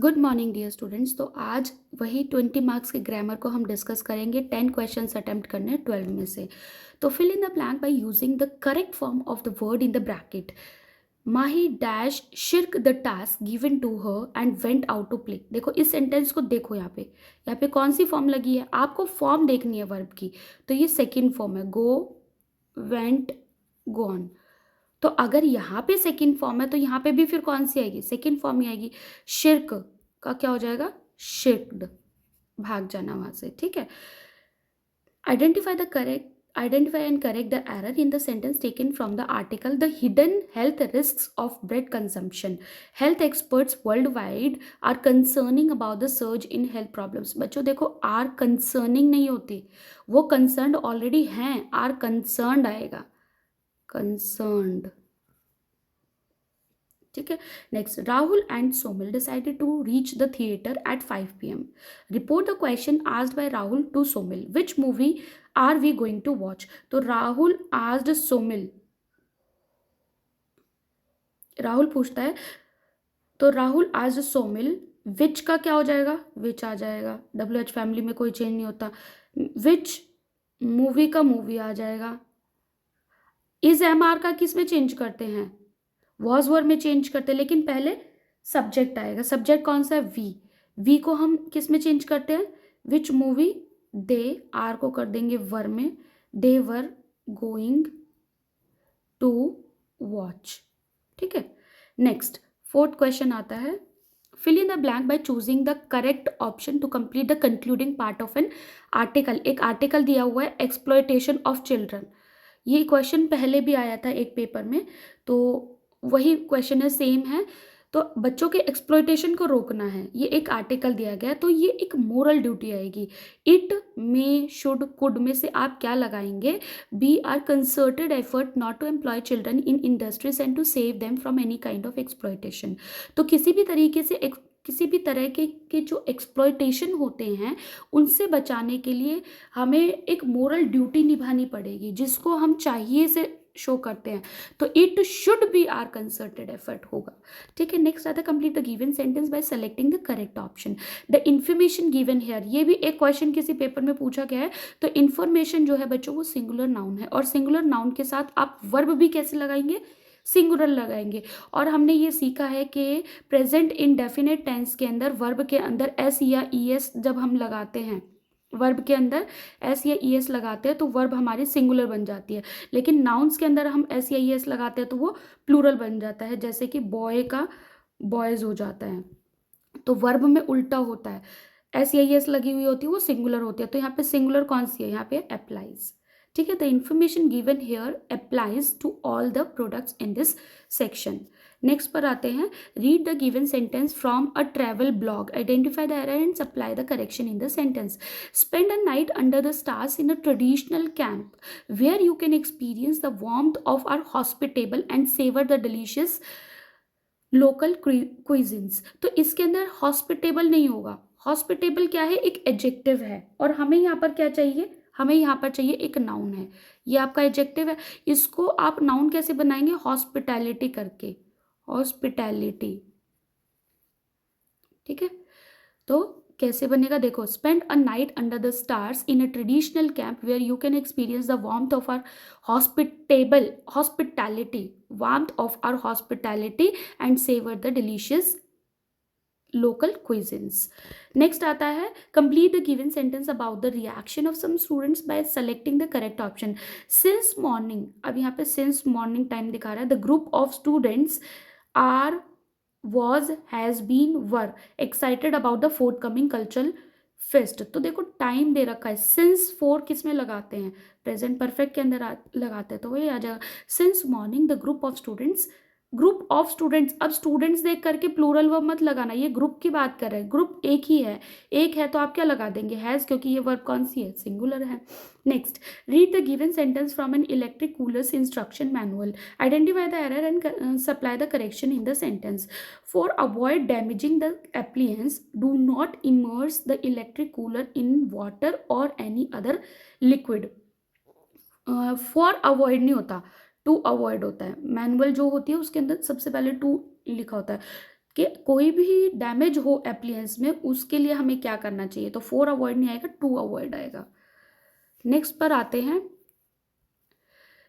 Good morning dear students. तो आज वही 20 मार्क्स के ग्रामर को हम डिस्कस करेंगे। 10 क्वेश्चंस अटेम्प्ट करने 12 में से। तो fill in the blank by using the correct form of the word in the bracket. Mahi dash shirk the task given to her and went out to play. देखो इस sentence को देखो, यहाँ पे कौन सी फॉर्म लगी है, आपको फॉर्म देखनी है वर्ब की। तो ये सेकेंड फॉर्म है, गो, वेंट, गॉन। तो अगर यहाँ पे सेकंड फॉर्म है तो यहाँ पे भी फिर कौन सी आएगी, सेकंड फॉर्म ही आएगी। शिर्क का क्या हो जाएगा, शिर्क्ड, भाग जाना वहां से। ठीक है। Identify and correct the error in the sentence taken from the article The Hidden Health Risks of Bread Consumption. Health experts worldwide are concerning about the surge in health problems. बच्चों देखो, are concerning नहीं होती, वो concerned already हैं, are concerned आएगा, concerned। ठीक है। Next, Rahul and Somil decided to reach the theatre at 5 PM। Report the question asked by Rahul to Somil, which movie are we going to watch. तो राहुल आस्क्ड सोमिल, राहुल पूछता है, तो राहुल आस्क्ड सोमिल, विच का क्या हो जाएगा, विच आ जाएगा, WH फैमिली में कोई चेंज नहीं होता। विच मूवी का मूवी आ जाएगा। इज MR का किस में चेंज करते हैं, वॉज वर में चेंज करते हैं, लेकिन पहले सब्जेक्ट आएगा। सब्जेक्ट कौन सा है, वी को हम किस में चेंज करते हैं, विच मूवी, दे, आर को कर देंगे वर में, they were going to watch. ठीक है। नेक्स्ट, फोर्थ क्वेश्चन आता है, fill in the blank by choosing the correct option to complete the concluding part of an article. एक आर्टिकल दिया हुआ है, एक्सप्लॉयटेशन ऑफ चिल्ड्रन। ये क्वेश्चन पहले भी आया था एक पेपर में, तो वही क्वेश्चन है, सेम है। तो बच्चों के एक्सप्लॉयटेशन को रोकना है, ये एक आर्टिकल दिया गया, तो ये एक मोरल ड्यूटी आएगी। इट, मे, शुड, कुड में से आप क्या लगाएंगे, be are concerted effort not to employ children in industries and to save them from any kind of exploitation. तो किसी भी तरीके से किसी भी तरह के जो एक्सप्लॉयटेशन होते हैं उनसे बचाने के लिए हमें एक मोरल ड्यूटी निभानी पड़ेगी, जिसको हम चाहिए से शो करते हैं। तो it should be are concerted effort होगा। ठीक है। नेक्स्ट आता है, complete the given sentence by selecting the correct option. The information given here, ये भी एक क्वेश्चन किसी पेपर में पूछा गया है। तो इंफॉर्मेशन जो है बच्चों वो सिंगुलर नाउन है, और सिंगुलर नाउन के साथ आप वर्ब भी कैसे लगाएंगे, सिंगुलर लगाएंगे। और हमने ये सीखा है कि प्रेजेंट इंडेफिनिट टेंस के अंदर वर्ब के अंदर एस या ES जब हम लगाते हैं, वर्ब के अंदर एस या ES लगाते हैं तो वर्ब हमारी सिंगुलर बन जाती है। लेकिन नाउन्स के अंदर हम एस या ES लगाते हैं तो वो प्लूरल बन जाता है, जैसे कि बॉय का बॉयज हो जाता है। तो वर्ब में उल्टा होता है, एस या ES लगी हुई होती है वो सिंगुलर होती है। तो यहाँ पे सिंगुलर कौन सी है, यहाँ पे अप्लाइज। ठीक है। The information given here applies to all the products in this section. Next पर आते हैं, read the given sentence from a travel blog, identify the error and supply the correction in the sentence. Spend a night under the stars in a traditional camp where you can experience the warmth of our hospitable and savour the delicious local cuisines. तो इसके अंदर hospitable नहीं होगा, hospitable क्या है, एक adjective है, और हमें यहाँ पर क्या चाहिए, हमें यहाँ पर चाहिए एक नाउन है। ये आपका एडजेक्टिव है, इसको आप नाउन कैसे बनाएंगे, हॉस्पिटैलिटी करके, हॉस्पिटैलिटी। ठीक है। तो कैसे बनेगा, देखो, spend a night under the stars in a traditional camp where you can experience the warmth of our hospitality, warmth of our hospitality and savour the delicious local cuisines. Next आता है, complete the given sentence about the reaction of some students by selecting the correct option. Since morning, अब यहाँ पे since morning time दिखा रहा है, the group of students are, was, has been, were excited about the forthcoming cultural fest. तो देखो time दे रखा है, सिंस 4 किस में लगाते हैं, प्रेजेंट परफेक्ट के अंदर लगाते हैं, तो वही आ जाएगा, since morning the group of students, group of students. अब स्टूडेंट्स देख करके प्लूरल वर्ब मत लगाना, ये ग्रुप की बात कर रहे हैं, ग्रुप एक ही है, एक है तो आप क्या लगा देंगे, हैज, क्योंकि ये वर्ब कौन सी है, सिंगुलर है। Next, read the given sentence from an electric coolers instruction manual, identify the error and supply the correction in the sentence. For avoid damaging the appliance, do not immerse the electric cooler in water or any other liquid. For avoid नहीं होता, to avoid होता है। Manual जो होती है उसके अंदर सबसे पहले to लिखा होता है कि कोई भी डैमेज हो एप्लियंस में उसके लिए हमें क्या करना चाहिए, तो 4 अवॉइड नहीं आएगा, 2 अवॉइड आएगा। नेक्स्ट पर आते हैं,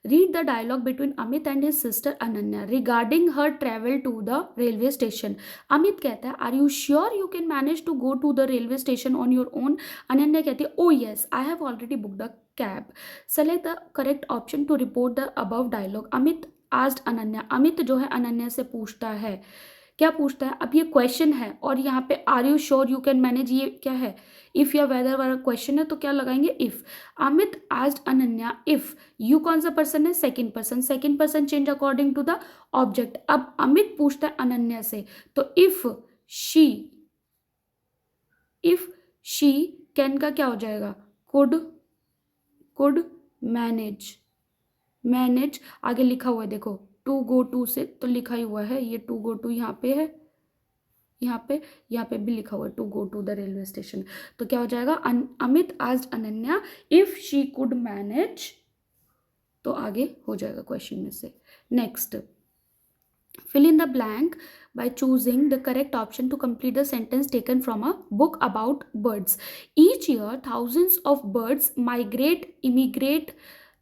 read the dialogue between Amit and his sister Ananya regarding her travel to the railway station. Amit कहता है are you sure you can manage to go to the railway station on your own. Ananya कहती है oh yes I have already book the cab. Select the correct option to report the above dialogue. Amit asked Ananya, Amit जो है अनन्या से पूछता है, क्या पूछता है, अब ये क्वेश्चन है और यहाँ पे are you sure you can manage ये क्या है, इफ या वेदर वाला क्वेश्चन है तो क्या लगाएंगे if. Amit asked Ananya if, you कौन सा पर्सन है, second person, second person change according to the object. अब अमित पूछता है अनन्या से, तो शी इफ शी कैन का क्या हो जाएगा, कुड मैनेज आगे लिखा हुआ है देखो, टू गो टू से तो लिखा ही हुआ है, ये टू गो टू यहाँ पे है, यहाँ पे भी लिखा हुआ है to go to the railway station. तो क्या हो जाएगा, Amit asked Ananya if she could manage, तो आगे हो जाएगा क्वेश्चन में से। Next, fill in the blank by choosing the correct option to complete the sentence taken from a book about birds. Each year thousands of birds immigrate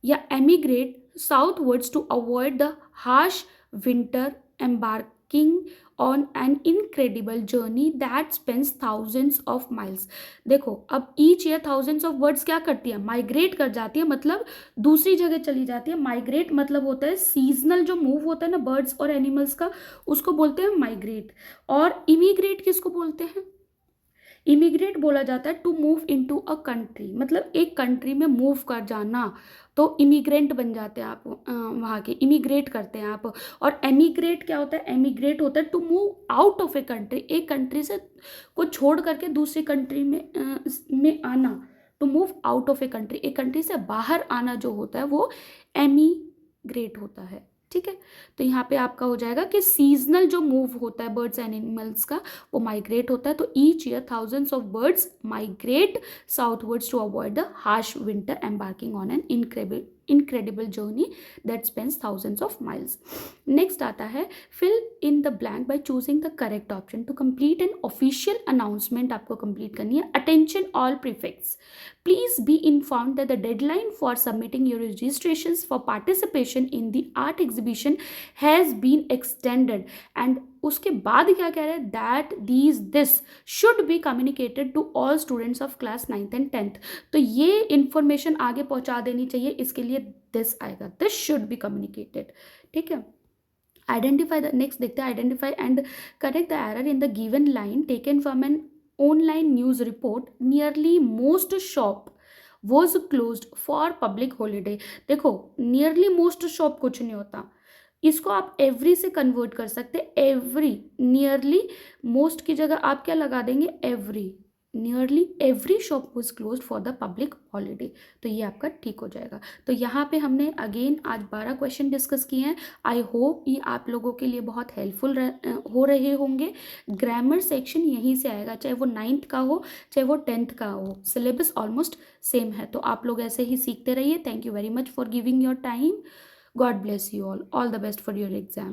या emigrate southwards to avoid the harsh winter, embarking on an incredible journey that spans thousands of miles. देखो अब each year thousands of birds क्या करती है, migrate कर जाती है, मतलब दूसरी जगह चली जाती है। माइग्रेट मतलब होता है सीजनल जो मूव होता है ना बर्ड्स और एनिमल्स का, उसको बोलते हैं माइग्रेट। और इमिग्रेट किसको बोलते हैं, इमिग्रेट बोला जाता है to move into a country, मतलब एक कंट्री में मूव कर जाना, तो इमिग्रेंट बन जाते हैं आप, वहाँ के इमिग्रेट करते हैं आप। और एमिग्रेट क्या होता है, एमिग्रेट होता है to move out of a country, एक कंट्री से को छोड़ करके दूसरी कंट्री में आना, to move out of a country, एक कंट्री से बाहर आना जो होता है वो एमिग्रेट होता है। ठीक है, तो यहाँ पे आपका हो जाएगा कि सीजनल जो मूव होता है बर्ड्स एंड एनिमल्स का वो माइग्रेट होता है। तो each year thousands of birds migrate southwards to avoid the harsh winter, embarking on an incredible journey that spans thousands of miles. Next आता है, fill in the blank by choosing the correct option to complete an official announcement। आपको complete करनी है। Attention all prefects, please be informed that the deadline for submitting your registrations for participation in the art exhibition has been extended। and उसके बाद क्या कह रहे हैं, that this should be communicated to all students of class 9th and 10th। तो ये information आगे पहुंचा देनी चाहिए, इसके लिए दिस आएगा, दिस शुड बी कम्युनिकेटेड। ठीक है, आइडेंटिफाई द, नेक्स्ट देखते हैं, identify and correct the error in the given line taken from an online news report, nearly most shop was closed for public holiday. देखो nearly most shop कुछ नहीं होता, इसको आप एवरी से कन्वर्ट कर सकते, एवरी, नियरली मोस्ट की जगह आप क्या लगा देंगे, every, nearly every shop was closed for the public holiday, तो ये आपका ठीक हो जाएगा। तो यहाँ पे हमने अगेन आज 12 क्वेश्चन डिस्कस किए हैं। आई होप ये आप लोगों के लिए बहुत हेल्पफुल हो रहे होंगे। ग्रामर सेक्शन यहीं से आएगा, चाहे वो 9th का हो चाहे वो 10th का हो, सिलेबस ऑलमोस्ट सेम है, तो आप लोग ऐसे ही सीखते रहिए। Thank you very much for giving your time. God bless you all. All the best for your exam.